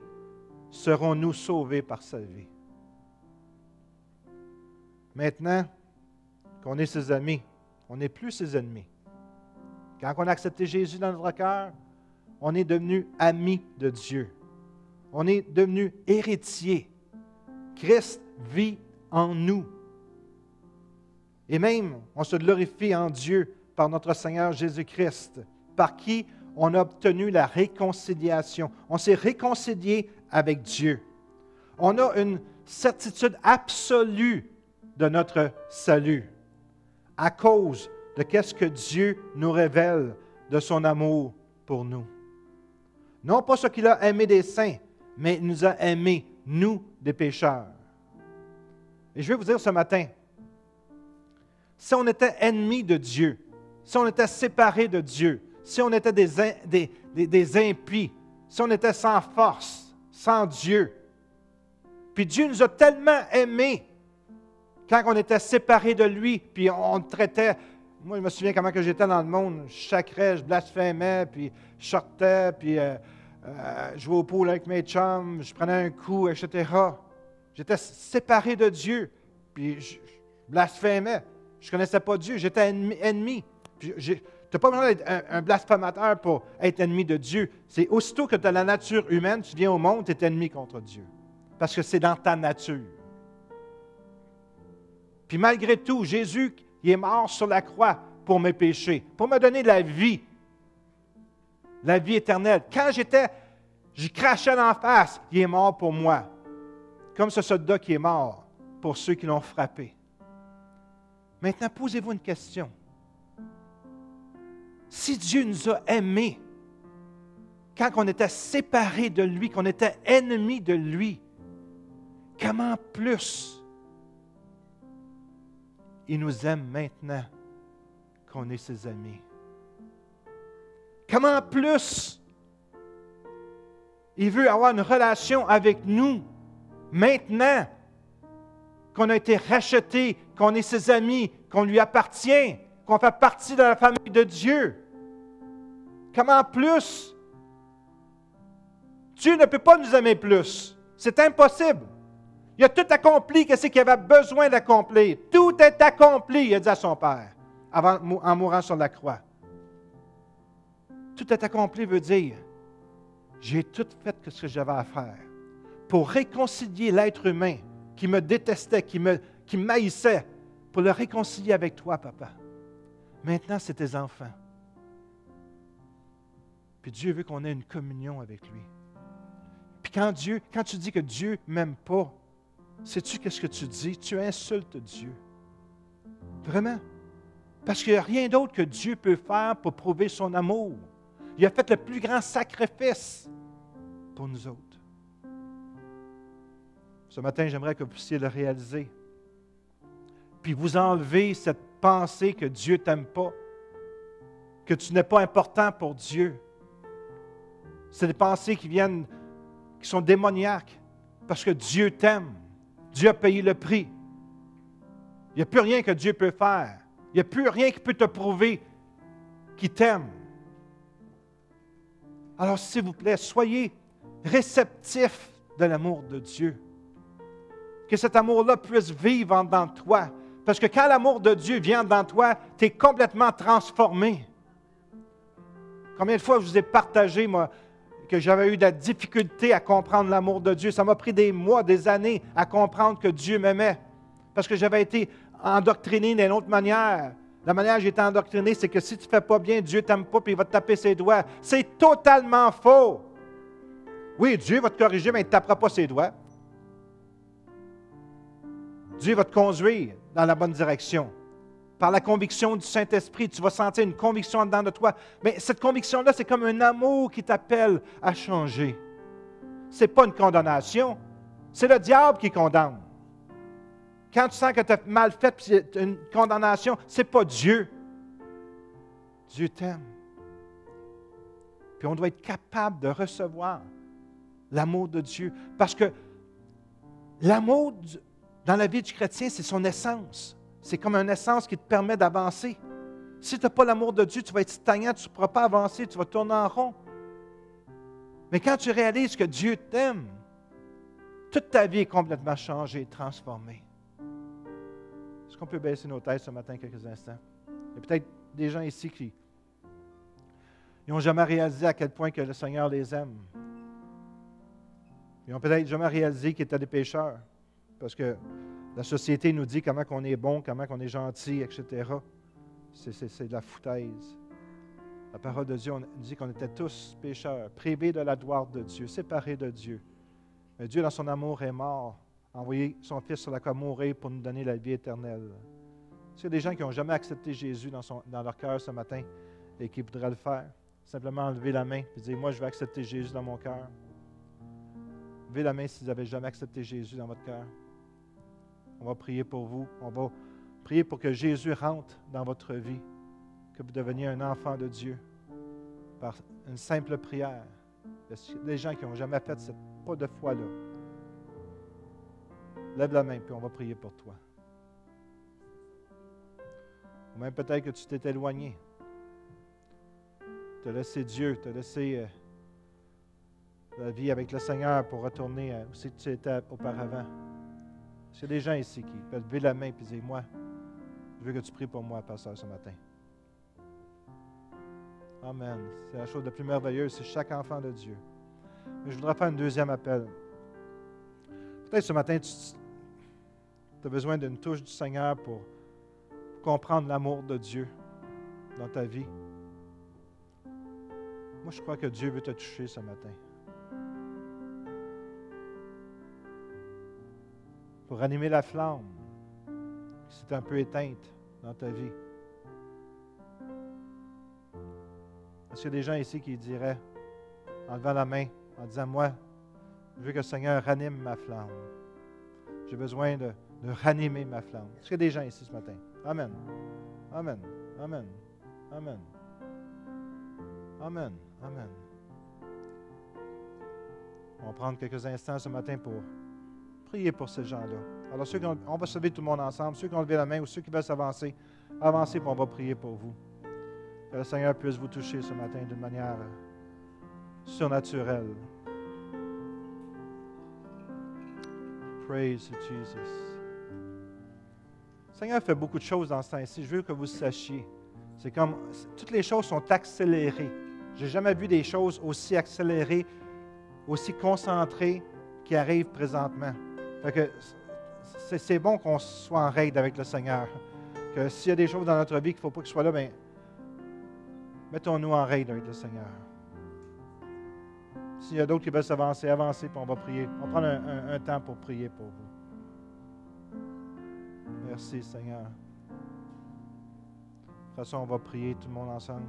serons-nous sauvés par sa vie. Maintenant qu'on est ses amis, on n'est plus ses ennemis. Quand on a accepté Jésus dans notre cœur, on est devenu amis de Dieu. On est devenu héritier. Christ vit en nous. Et même, on se glorifie en Dieu par notre Seigneur Jésus-Christ, par qui on a obtenu la réconciliation. On s'est réconcilié avec Dieu. On a une certitude absolue de notre salut à cause de ce que Dieu nous révèle de son amour pour nous. Non pas ce qu'il a aimé des saints, mais il nous a aimés, nous, des pécheurs. Et je vais vous dire ce matin, si on était ennemis de Dieu, si on était séparés de Dieu, si on était des impies, si on était sans force, sans Dieu, puis Dieu nous a tellement aimés quand on était séparés de lui, puis on traitait. Moi, je me souviens comment que j'étais dans le monde. Je sacrais, je blasphémais, puis je sortais, puis je jouais au pool avec mes chums, je prenais un coup, etc. J'étais séparé de Dieu, puis je blasphémais. Je ne connaissais pas Dieu, j'étais ennemi. Tu n'as pas besoin d'être un blasphémateur pour être ennemi de Dieu. C'est aussitôt que tu as la nature humaine, tu viens au monde, tu es ennemi contre Dieu. Parce que c'est dans ta nature. Puis malgré tout, Jésus, il est mort sur la croix pour mes péchés, pour me donner la vie éternelle. Quand je crachais d'en face, il est mort pour moi. Comme ce soldat qui est mort pour ceux qui l'ont frappé. Maintenant, posez-vous une question. Si Dieu nous a aimés, quand on était séparés de lui, qu'on était ennemis de lui, comment plus il nous aime maintenant qu'on est ses amis? Comment plus il veut avoir une relation avec nous maintenant qu'on a été rachetés, qu'on est ses amis, qu'on lui appartient, qu'on fait partie de la famille de Dieu? Comment plus? Dieu ne peut pas nous aimer plus. C'est impossible. Il a tout accompli, qu'est-ce qu'il avait besoin d'accomplir. Tout est accompli, il a dit à son Père, en mourant sur la croix. Tout est accompli veut dire, j'ai tout fait ce que j'avais à faire pour réconcilier l'être humain qui me détestait, qui m'haïssait, pour le réconcilier avec toi, papa. Maintenant, c'est tes enfants. Puis Dieu veut qu'on ait une communion avec lui. Puis quand tu dis que Dieu ne m'aime pas, sais-tu qu'est-ce que tu dis? Tu insultes Dieu. Vraiment. Parce qu'il n'y a rien d'autre que Dieu peut faire pour prouver son amour. Il a fait le plus grand sacrifice pour nous autres. Ce matin, j'aimerais que vous puissiez le réaliser. Puis vous enlever cette pensée que Dieu ne t'aime pas, que tu n'es pas important pour Dieu. C'est des pensées qui sont démoniaques, parce que Dieu t'aime. Dieu a payé le prix. Il n'y a plus rien que Dieu peut faire. Il n'y a plus rien qui peut te prouver qu'il t'aime. Alors, s'il vous plaît, soyez réceptifs de l'amour de Dieu. Que cet amour-là puisse vivre en dedans de toi. Parce que quand l'amour de Dieu vient dans toi, tu es complètement transformé. Combien de fois je vous ai partagé, moi, que j'avais eu de la difficulté à comprendre l'amour de Dieu. Ça m'a pris des mois, des années à comprendre que Dieu m'aimait. Parce que j'avais été endoctriné d'une autre manière. La manière dont j'ai été endoctriné, c'est que si tu ne fais pas bien, Dieu ne t'aime pas et il va te taper ses doigts. C'est totalement faux. Oui, Dieu va te corriger, mais il ne te tapera pas ses doigts. Dieu va te conduire dans la bonne direction. Par la conviction du Saint-Esprit, tu vas sentir une conviction en dedans de toi. Mais cette conviction-là, c'est comme un amour qui t'appelle à changer. Ce n'est pas une condamnation. C'est le diable qui condamne. Quand tu sens que tu as mal fait, puis c'est une condamnation, ce n'est pas Dieu. Dieu t'aime. Puis on doit être capable de recevoir l'amour de Dieu. Parce que l'amour dans la vie du chrétien, c'est son essence. C'est comme une essence qui te permet d'avancer. Si tu n'as pas l'amour de Dieu, tu vas être stagnant, tu ne pourras pas avancer, tu vas tourner en rond. Mais quand tu réalises que Dieu t'aime, toute ta vie est complètement changée, transformée. Est-ce qu'on peut baisser nos têtes ce matin quelques instants? Il y a peut-être des gens ici qui n'ont jamais réalisé à quel point que le Seigneur les aime. Ils n'ont peut-être jamais réalisé qu'ils étaient des pécheurs. Parce que la société nous dit comment on est bon, comment on est gentil, etc. C'est de la foutaise. La parole de Dieu nous dit qu'on était tous pécheurs, privés de la gloire de Dieu, séparés de Dieu. Mais Dieu, dans son amour, est mort, a envoyé son Fils sur la croix mourir pour nous donner la vie éternelle. Est-ce qu'il y a des gens qui n'ont jamais accepté Jésus dans leur cœur ce matin et qui voudraient le faire? Simplement lever la main et dire, moi, je vais accepter Jésus dans mon cœur. Levez la main si vous n'avez jamais accepté Jésus dans votre cœur. On va prier pour vous. On va prier pour que Jésus rentre dans votre vie, que vous deveniez un enfant de Dieu par une simple prière. Il y a des gens qui n'ont jamais fait ce pas de foi-là. Lève la main, puis on va prier pour toi. Ou même peut-être que tu t'es éloigné. Tu as laissé Dieu, tu as laissé la vie avec le Seigneur pour retourner où c'est que tu étais auparavant. Est-ce qu'il y a des gens ici qui peuvent lever la main et dire, moi, je veux que tu pries pour moi, pasteur, ce matin. Amen. C'est la chose la plus merveilleuse, c'est chaque enfant de Dieu. Mais je voudrais faire un deuxième appel. Peut-être ce matin, tu as besoin d'une touche du Seigneur pour comprendre l'amour de Dieu dans ta vie. Moi, je crois que Dieu veut te toucher ce matin. Pour ranimer la flamme qui s'est un peu éteinte dans ta vie. Est-ce qu'il y a des gens ici qui diraient, en levant la main, en disant, moi, je veux que le Seigneur ranime ma flamme. J'ai besoin de ranimer ma flamme. Est-ce qu'il y a des gens ici ce matin? Amen. Amen. Amen. Amen. Amen. Amen. On va prendre quelques instants ce matin pour prier pour ces gens-là. Alors, on va se lever tout le monde ensemble. Ceux qui ont levé la main ou ceux qui veulent s'avancer, avancez et on va prier pour vous. Que le Seigneur puisse vous toucher ce matin d'une manière surnaturelle. Praise Jesus. Le Seigneur fait beaucoup de choses dans ce temps-ci. Je veux que vous sachiez. C'est comme, toutes les choses sont accélérées. Je n'ai jamais vu des choses aussi accélérées, aussi concentrées qui arrivent présentement. Fait que c'est bon qu'on soit en règle avec le Seigneur. Que s'il y a des choses dans notre vie qu'il ne faut pas qu'elles soient là, bien, mettons-nous en règle avec le Seigneur. S'il y a d'autres qui veulent s'avancer, avancez, puis on va prier. On va prendre un temps pour prier pour vous. Merci, Seigneur. De toute façon, on va prier tout le monde ensemble.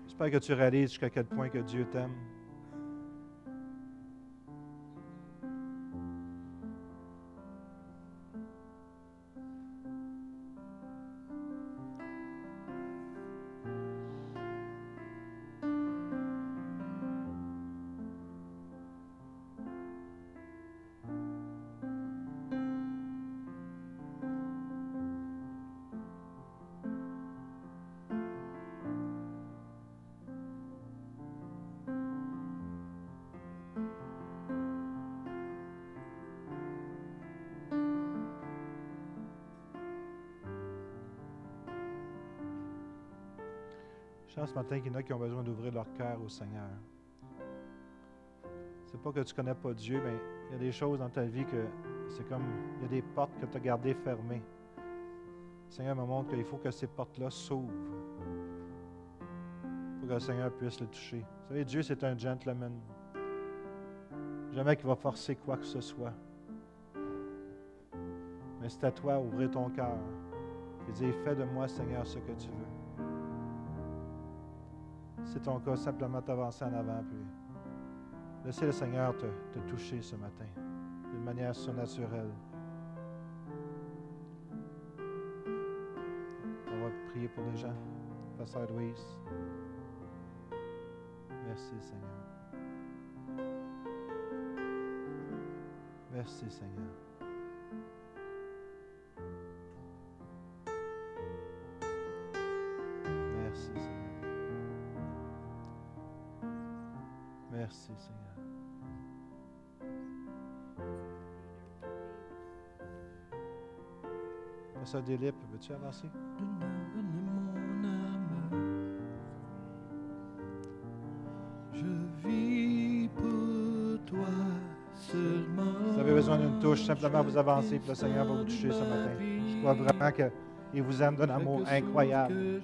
J'espère que tu réalises jusqu'à quel point que Dieu t'aime. Je sens ce matin qu'il y en a qui ont besoin d'ouvrir leur cœur au Seigneur. C'est pas que tu ne connais pas Dieu, mais il y a des choses dans ta vie que c'est comme, il y a des portes que tu as gardées fermées. Le Seigneur me montre qu'il faut que ces portes-là s'ouvrent. Pour que le Seigneur puisse le toucher. Vous savez, Dieu, c'est un gentleman. Jamais qu'il va forcer quoi que ce soit. Mais c'est à toi d'ouvrir ton cœur et dire, fais de moi, Seigneur, ce que tu veux. C'est ton cas, simplement t'avancer en avant, puis laissez le Seigneur te toucher ce matin, d'une manière surnaturelle. On va prier pour les gens. Pasteur Louise. Merci, Seigneur. Merci, Seigneur. Merci, Seigneur. Merci, Seigneur. Pasteur Délip, veux-tu avancer? Je vis pour toi seulement. Si vous avez besoin d'une touche, simplement vous avancez, puis le Seigneur va vous toucher ce matin. Je crois vraiment qu'il vous aime d'un amour incroyable.